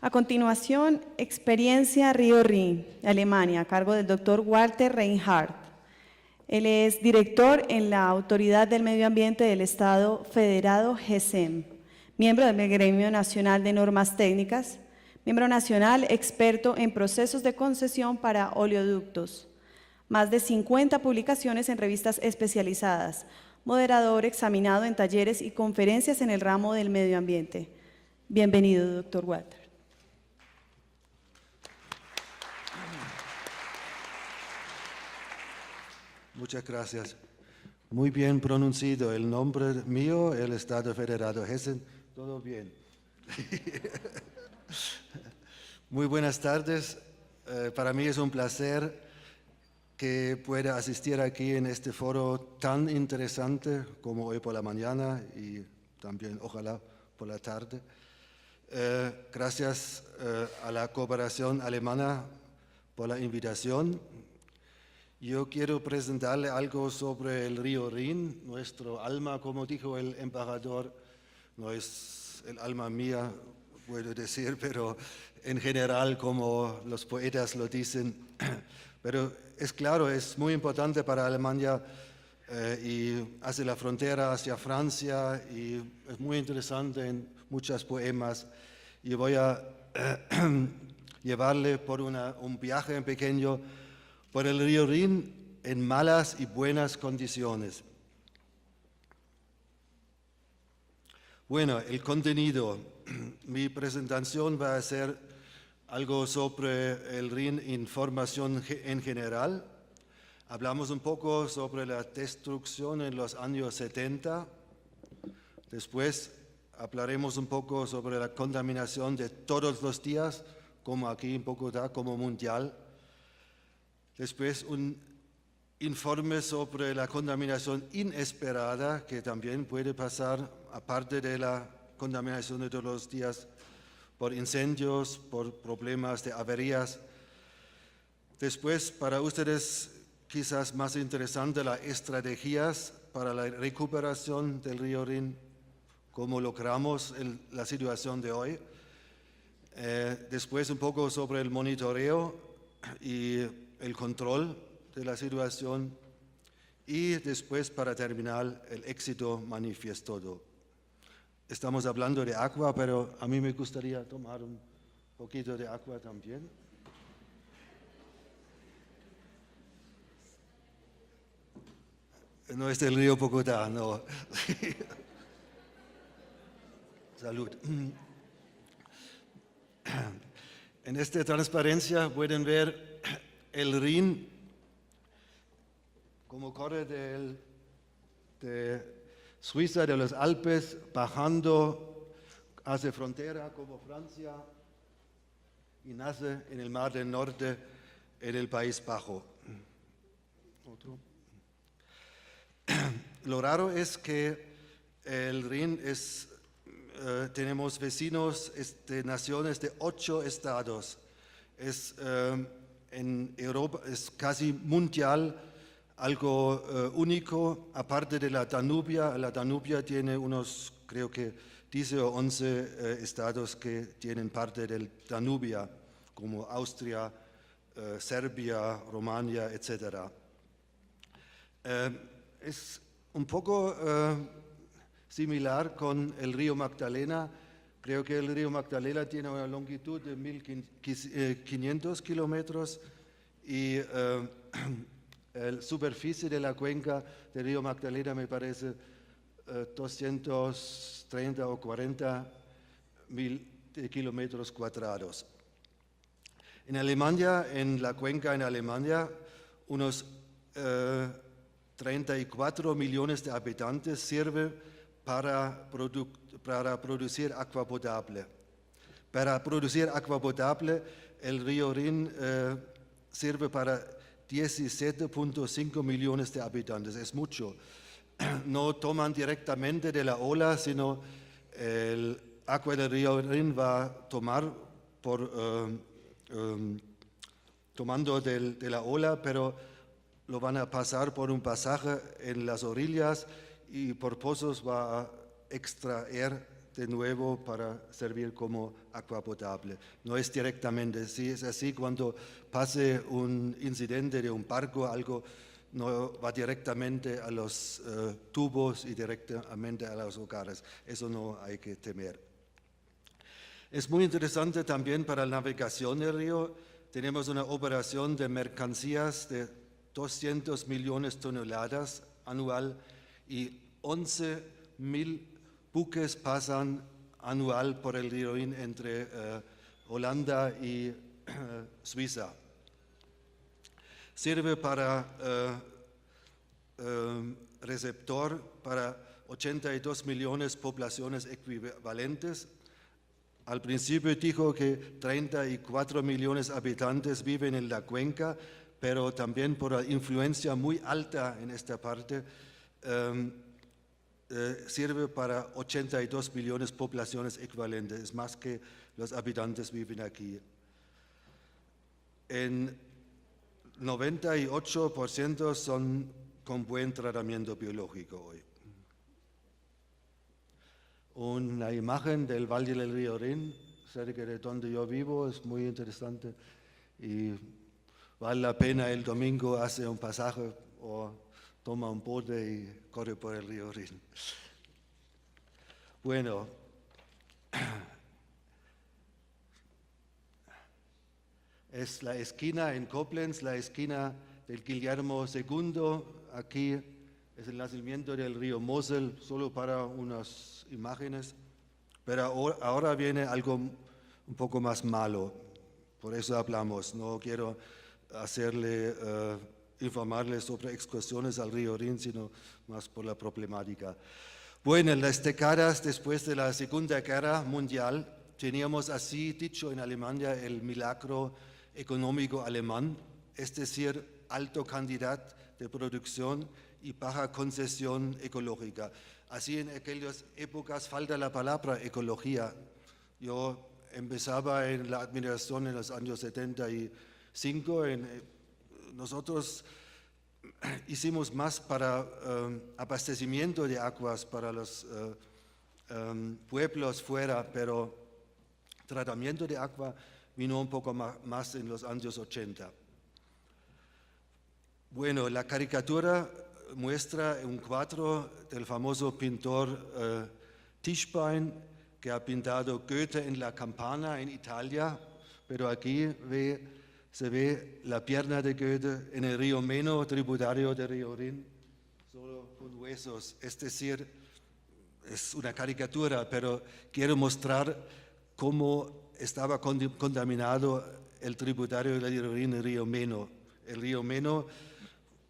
A continuación, Experiencia Río Rin, Alemania, a cargo del Dr. Walter Reinhardt. Él es director en la Autoridad del Medio Ambiente del Estado Federado GESEM, miembro del Gremio Nacional de Normas Técnicas, miembro nacional experto en procesos de concesión para oleoductos, más de 50 publicaciones en revistas especializadas, moderador examinado en talleres y conferencias en el ramo del medio ambiente. Bienvenido, doctor Walter. Muchas gracias. Muy bien pronunciado el nombre mío, el Estado Federado Hessen. Todo bien. Muy buenas tardes. Para mí es un placer que pueda asistir aquí en este foro tan interesante como hoy por la mañana y también ojalá por la tarde. Gracias a la cooperación alemana por la invitación. Yo quiero presentarle algo sobre el río Rin, nuestro alma, como dijo el embajador, no es el alma mía, puedo decir, pero en general, como los poetas lo dicen. Pero es claro, es muy importante para Alemania y hace la frontera hacia Francia y es muy interesante en muchos poemas. Y voy a llevarle por un viaje pequeño por el río Rin en malas y buenas condiciones. Bueno, el contenido. Mi presentación va a ser algo sobre el Rin, información en general. Hablamos un poco sobre la destrucción en los años 70. Después hablaremos un poco sobre la contaminación de todos los días, como aquí en Bogotá, como mundial. Después un informe sobre la contaminación inesperada, que también puede pasar, aparte de la contaminación de todos los días, por incendios, por problemas de averías. Después, para ustedes, quizás más interesante, las estrategias para la recuperación del río Rin, cómo logramos la situación de hoy. Después, un poco sobre el monitoreo y el control de la situación y después, para terminar, el éxito manifiesto. Estamos hablando de agua, pero a mí me gustaría tomar un poquito de agua también. No es del río Bogotá, no. Salud. En esta transparencia pueden ver el Rin, como corre de Suiza, de los Alpes, bajando hacia frontera como Francia y nace en el Mar del Norte, en el País Bajo. Otro. Lo raro es que el Rin tenemos vecinos de naciones de 8 estados. En Europa es casi mundial, algo único, aparte de la Danubia. La Danubia tiene unos, creo que 10 o 11 estados que tienen parte del Danubia, como Austria, Serbia, Rumania, etc. Es un poco similar con el río Magdalena. Creo que el río Magdalena tiene una longitud de 1.500 kilómetros y la superficie de la cuenca del río Magdalena me parece 230 o 40 mil kilómetros cuadrados. En Alemania, en la cuenca en Alemania, unos 34 millones de habitantes sirve para producir agua potable. Para producir agua potable, el río Rin sirve para 17.5 millones de habitantes, es mucho. No toman directamente de la ola, sino el agua del río Rin va a tomar tomando de la ola, pero lo van a pasar por un pasaje en las orillas y por pozos va a extraer de nuevo para servir como agua potable. No es directamente, si es así, cuando pase un incidente de un barco, algo no va directamente a los tubos y directamente a los hogares. Eso no hay que temer. Es muy interesante también para la navegación del río. Tenemos una operación de mercancías de 200 millones de toneladas anual y 11.000 buques pasan anual por el río Rin entre Holanda y Suiza. Sirve para receptor para 82 millones de poblaciones equivalentes. Al principio dijo que 34 millones de habitantes viven en la cuenca, pero también por la influencia muy alta en esta parte, sirve para 82 millones de poblaciones equivalentes, es más que los habitantes viven aquí. En 98% son con buen tratamiento biológico hoy. Una imagen del Valle del Río Rin, cerca de donde yo vivo, es muy interesante y vale la pena el domingo hacer un pasaje o toma un bote y corre por el río Rin. Bueno, es la esquina en Koblenz, la esquina del Guillermo II. Aquí es el nacimiento del río Mosel, solo para unas imágenes. Pero ahora viene algo un poco más malo, por eso hablamos. No quiero informarles sobre excursiones al río Rin, sino más por la problemática. Bueno, en las décadas después de la Segunda Guerra Mundial teníamos así dicho en Alemania el milagro económico alemán, es decir, alto cantidad de producción y baja concesión ecológica. Así en aquellas épocas falta la palabra ecología. Yo empezaba en la administración en los años 75, nosotros hicimos más para abastecimiento de aguas para los pueblos fuera, pero tratamiento de agua vino un poco más en los años 80. Bueno, la caricatura muestra un cuadro del famoso pintor Tischbein, que ha pintado Goethe en la Campana en Italia, pero aquí se ve la pierna de Goethe en el río Meno, tributario del río Rin, solo con huesos. Es decir, es una caricatura, pero quiero mostrar cómo estaba contaminado el tributario del río Rin, el río Meno. El río Meno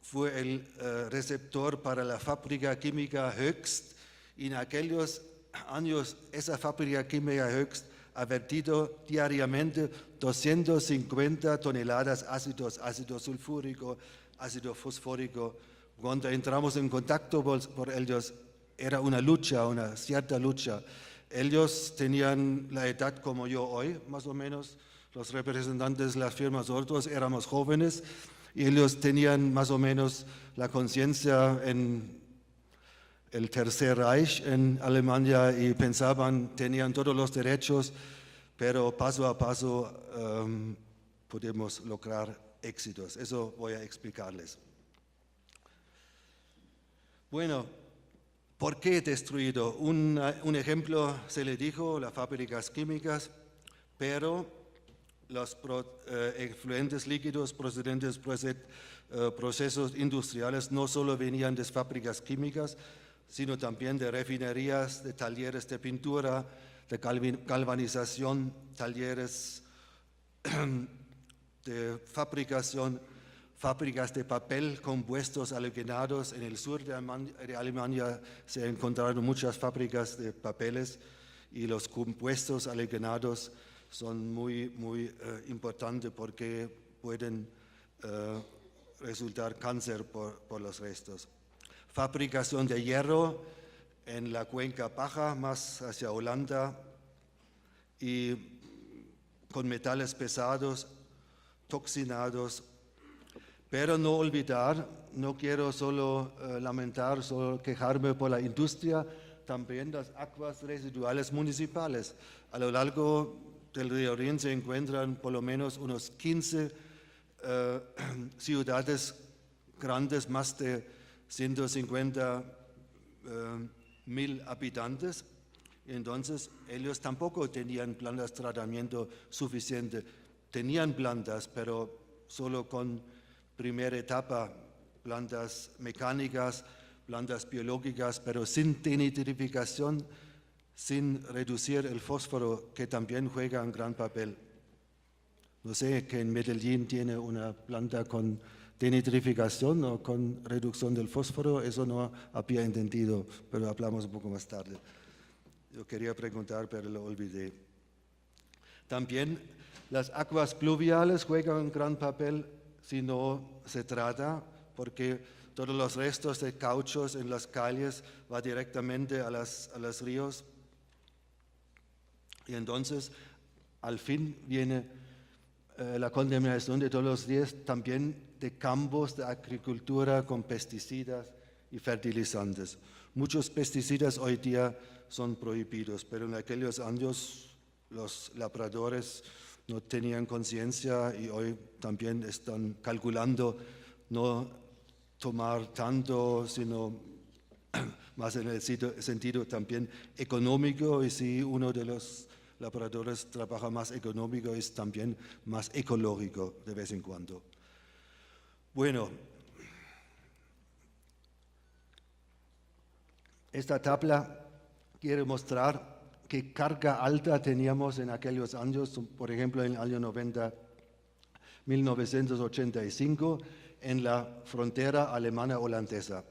fue el receptor para la fábrica química Höchst, y en aquellos años esa fábrica química Höchst ha vertido diariamente 250 toneladas ácido sulfúrico, ácido fosfórico. Cuando entramos en contacto por ellos, era una lucha, una cierta lucha. Ellos tenían la edad como yo hoy, más o menos. Los representantes de las firmas Ortos éramos jóvenes y ellos tenían más o menos la conciencia en el Tercer Reich en Alemania y pensaban, tenían todos los derechos, pero paso a paso podemos lograr éxitos. Eso voy a explicarles. Bueno, ¿por qué destruido? Un ejemplo se le dijo, las fábricas químicas, pero los efluentes líquidos procedentes de procesos industriales no solo venían de fábricas químicas, sino también de refinerías, de talleres de pintura, de galvanización, talleres de fabricación, fábricas de papel, compuestos halogenados. En el sur de Alemania se encontraron muchas fábricas de papeles y los compuestos halogenados son muy importantes porque pueden resultar cáncer por los restos. Fabricación de hierro en la cuenca baja, más hacia Holanda, y con metales pesados, toxinados. Pero no olvidar, no quiero solo lamentar, solo quejarme por la industria, también las aguas residuales municipales. A lo largo del río Rin se encuentran por lo menos unos 15 ciudades grandes, más de 150.000 habitantes. Entonces, ellos tampoco tenían plantas de tratamiento suficiente. Tenían plantas, pero solo con primera etapa, plantas mecánicas, plantas biológicas, pero sin denitrificación, sin reducir el fósforo, que también juega un gran papel. No sé que en Medellín tiene una planta con denitrificación o con reducción del fósforo, eso no había entendido, pero hablamos un poco más tarde. Yo quería preguntar, pero lo olvidé. También las aguas pluviales juegan un gran papel si no se trata, porque todos los restos de cauchos en las calles van directamente a los ríos. Y entonces, al fin viene la contaminación de todos los días, también de campos de agricultura con pesticidas y fertilizantes. Muchos pesticidas hoy día son prohibidos, pero en aquellos años los labradores no tenían conciencia y hoy también están calculando no tomar tanto, sino más en el sentido también económico, y si uno de los labradores trabaja más económico, es también más ecológico de vez en cuando. Bueno, esta tabla quiere mostrar qué carga alta teníamos en aquellos años, por ejemplo en el año 1985, en la frontera alemana-holandesa.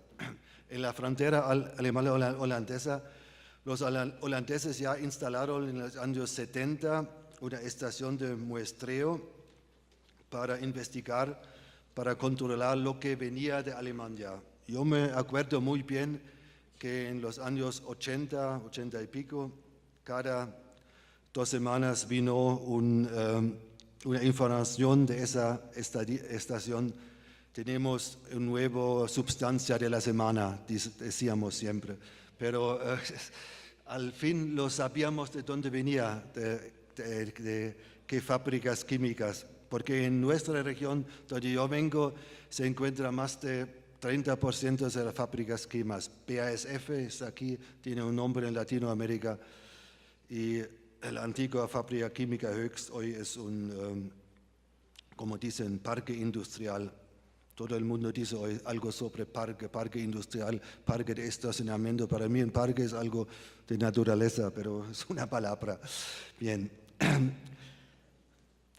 En la frontera alemana-holandesa, los holandeses ya instalaron en los años 70 una estación de muestreo para investigar, para controlar lo que venía de Alemania. Yo me acuerdo muy bien que en los años 80 y pico, cada 2 semanas vino una información de esa estación. Tenemos una nueva sustancia de la semana, decíamos siempre, pero al fin lo sabíamos de dónde venía, de qué fábricas químicas, porque en nuestra región, donde yo vengo, se encuentra más de 30% de las fábricas químicas. BASF es aquí, tiene un nombre en Latinoamérica, y la antigua fábrica química Höchst hoy es un, como dicen, parque industrial. Todo el mundo dice hoy algo sobre parque industrial, parque de estacionamiento. Para mí un parque es algo de naturaleza, pero es una palabra. Bien.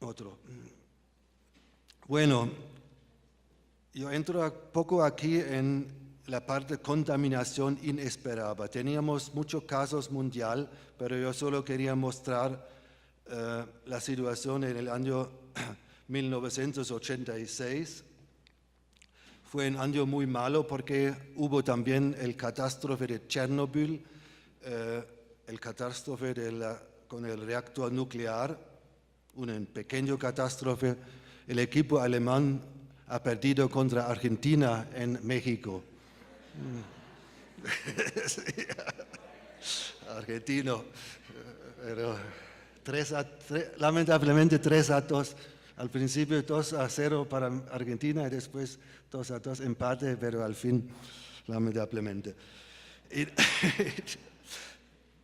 Otro. Bueno, yo entro un poco aquí en la parte de contaminación inesperada. Teníamos muchos casos mundial, pero yo solo quería mostrar la situación en el año 1986. Fue un año muy malo porque hubo también el catástrofe de Chernobyl, el catástrofe con el reactor nuclear, un pequeño catástrofe. El equipo alemán ha perdido contra Argentina en México. Sí, argentino, pero lamentablemente 3-2. Al principio 2-0 para Argentina y después 2-2 empate, pero al fin, lamentablemente.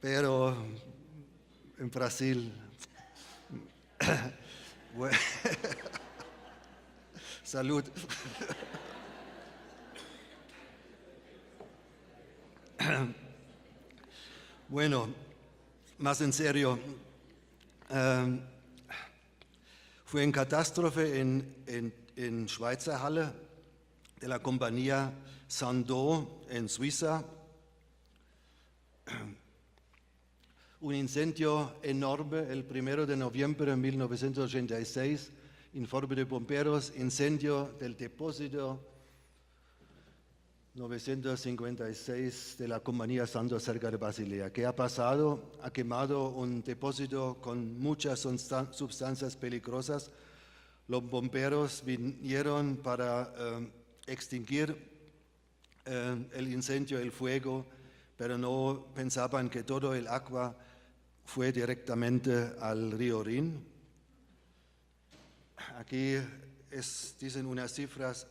Pero en Brasil, bueno, salud. Bueno, más en serio, fue una catástrofe en Schweizer Halle de la compañía Sandoz en Suiza. Un incendio enorme el 1 de noviembre de 1986, informe de bomberos, incendio del depósito 956 de la compañía Sandoz cerca de Basilea. ¿Qué ha pasado? Ha quemado un depósito con muchas sustancias peligrosas. Los bomberos vinieron para extinguir el incendio, el fuego, pero no pensaban que todo el agua fue directamente al río Rin. Aquí dicen unas cifras,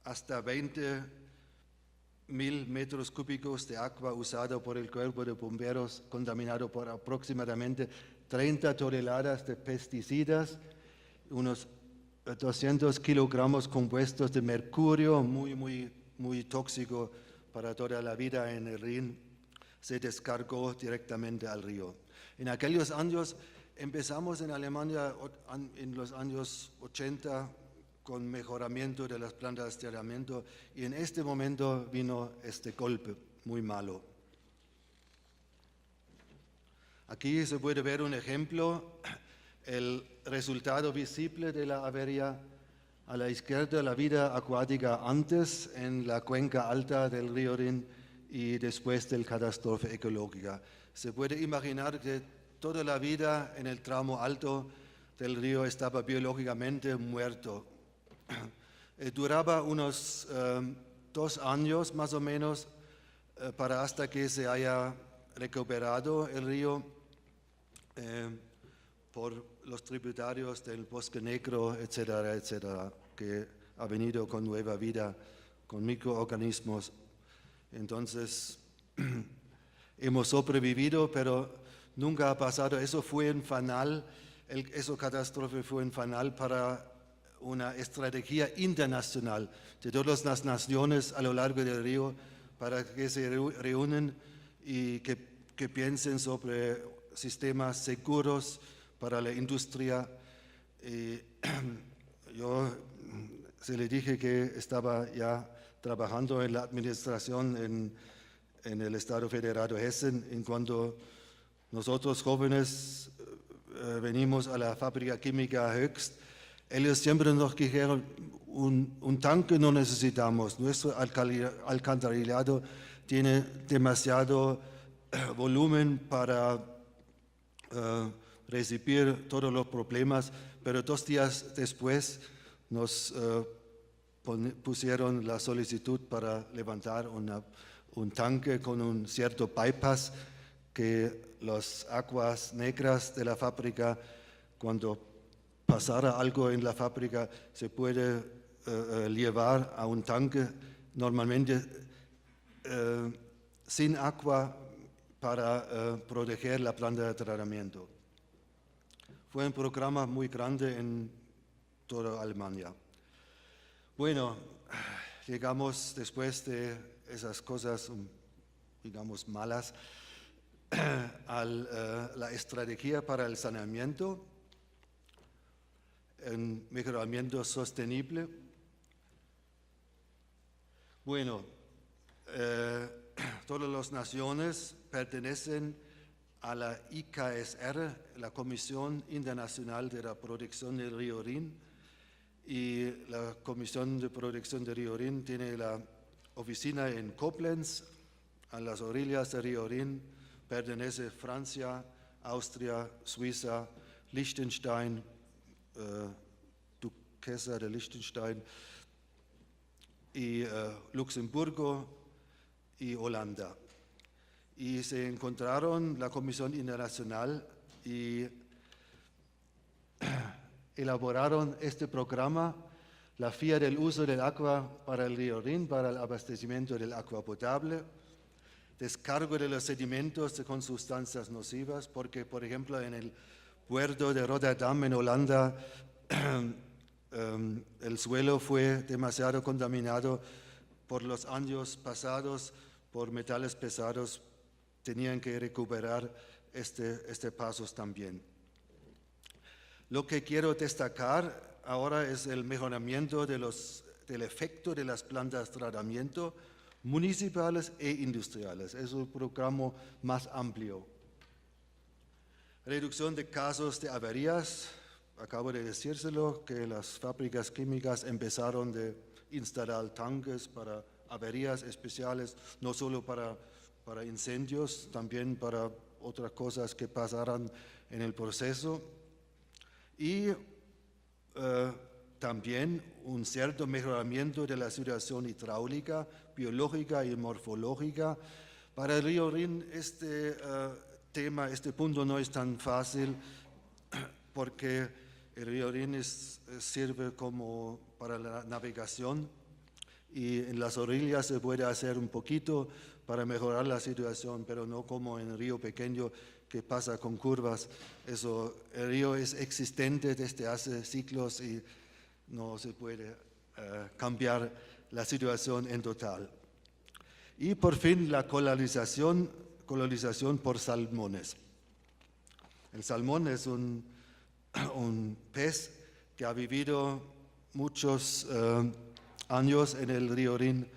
hasta 20.000 metros cúbicos de agua usado por el cuerpo de bomberos, contaminado por aproximadamente 30 toneladas de pesticidas, unos 200 kilogramos compuestos de mercurio, muy tóxico para toda la vida en el Rin, se descargó directamente al río. En aquellos años empezamos en Alemania en los años 80 con mejoramiento de las plantas de tratamiento y en este momento vino este golpe muy malo. Aquí se puede ver un ejemplo, el resultado visible de la avería. A la izquierda la vida acuática antes en la cuenca alta del río Rin y después de la catástrofe ecológica. Se puede imaginar que toda la vida en el tramo alto del río estaba biológicamente muerto. Duraba unos 2 años más o menos para hasta que se haya recuperado el río por los tributarios del Bosque Negro, etcétera, etcétera, que ha venido con nueva vida, con microorganismos. Entonces, hemos sobrevivido, pero nunca ha pasado. Eso fue un fanal, esa catástrofe fue un fanal para una estrategia internacional de todas las naciones a lo largo del río para que se reúnan y que piensen sobre sistemas seguros para la industria. Yo se le dije que estaba ya trabajando en la administración en el Estado Federado de Hessen, en cuando nosotros jóvenes venimos a la fábrica química Höchst, ellos siempre nos dijeron, un tanque no necesitamos, nuestro alcantarillado tiene demasiado volumen para recibir todos los problemas, pero 2 días después nos pusieron la solicitud para levantar un tanque con un cierto bypass que las aguas negras de la fábrica, cuando pasara algo en la fábrica, se puede llevar a un tanque normalmente sin agua para proteger la planta de tratamiento. Fue un programa muy grande en toda Alemania. Bueno, llegamos después de esas cosas, digamos, malas, a la estrategia para el saneamiento, un mejoramiento sostenible. Bueno, todas las naciones pertenecen a la IKSR, la Comisión Internacional de la Protección del Río Rin, y la Comisión de Protección del Río Rin tiene la oficina en Koblenz, a las orillas del Río Rin. Pertenece Francia, Austria, Suiza, Liechtenstein, Duquesa de Liechtenstein, y Luxemburgo y Holanda. Y se encontraron la Comisión Internacional y elaboraron este programa, la FIA del uso del agua para el río Rin, para el abastecimiento del agua potable, descargo de los sedimentos con sustancias nocivas, porque, por ejemplo, en el puerto de Rotterdam, en Holanda, el suelo fue demasiado contaminado por los años pasados, por metales pesados, tenían que recuperar este pasos también. Lo que quiero destacar ahora es el mejoramiento del efecto de las plantas de tratamiento municipales e industriales. Es un programa más amplio. Reducción de casos de averías. Acabo de decírselo que las fábricas químicas empezaron a instalar tanques para averías especiales, no solo para incendios, también para otras cosas que pasaran en el proceso. Y también un cierto mejoramiento de la situación hidráulica, biológica y morfológica Para el río Rin este este punto no es tan fácil porque el río Rin sirve como para la navegación y en las orillas se puede hacer un poquito para mejorar la situación, pero no como en el río pequeño que pasa con curvas. El río es existente desde hace siglos y no se puede cambiar la situación en total. Y por fin la colonización por salmones. El salmón es un pez que ha vivido muchos años en el río Rin